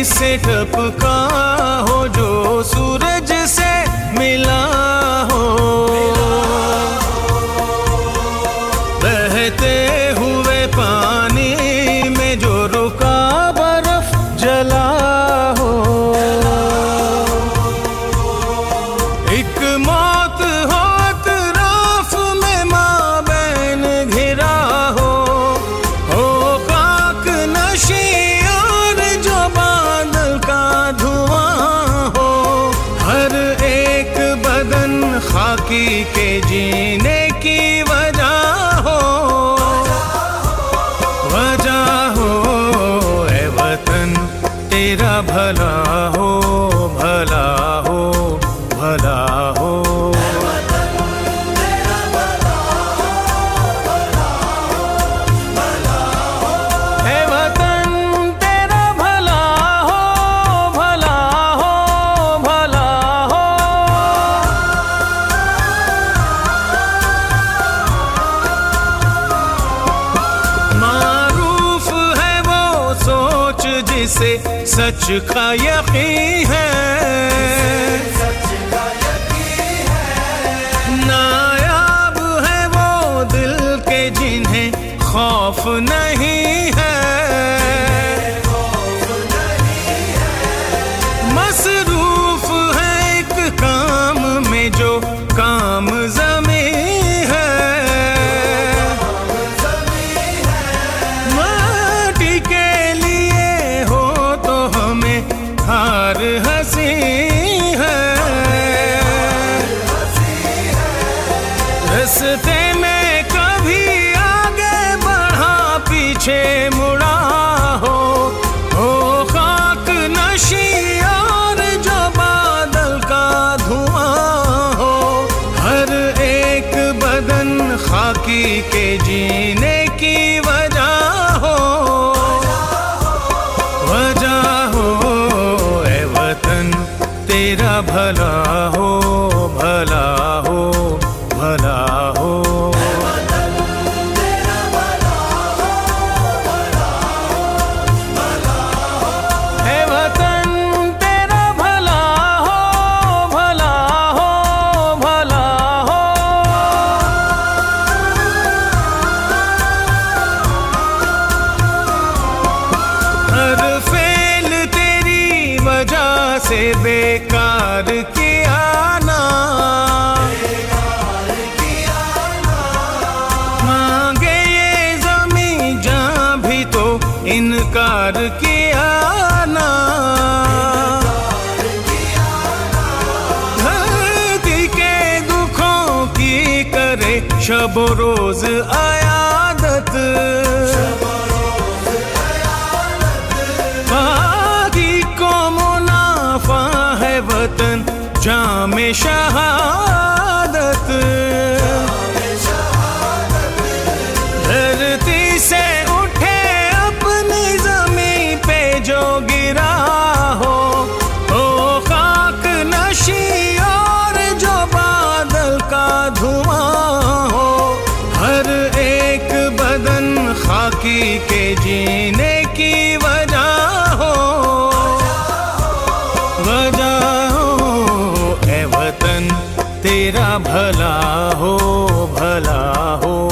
से टपका हो, जो सूरज से मिला हो, बहते हुए पानी में जो रुका बर्फ जला हो, एक मौत हो अतराफ में माबैन घिरा हो खाक नशी और जो बादल का धुआं हो, हर एक बदन खाकी के जीने की वजह हो, ए वतन तेरा भला हो, भला हो, भला हो। जिसे सच का यकीन है, नायाब है वो दिल के जिन्हें खौफ नहीं है, मसरूफ है एक काम में जो काम ज़मीं है, माटी के हार हंसी है, रस्ते में कभी आगे बढ़ा पीछे मुड़ा हो खाक नशी और जो बादल का धुआं हो, हर एक बदन खाकी के जीने की वजह हो, तेरा भला हो, भला हो, भला हो। हे वतन तेरा भला हो, भला हो, भला हो। हर फेल तेरी वजह से बेकार किया ना, मांगे ये ज़मीं जहाँ भी तो इनकार किया ना, धरती के दुखों की करे शब रोज आयादत, वतन जामे शहादत, धरती से उठे अपनी ज़मीं पे जो गिरा हो खाक नशी और जो बादल का धुआं हो, हर एक बदन खाकी के जीने की वजह हो, तेरा भला हो, भला हो।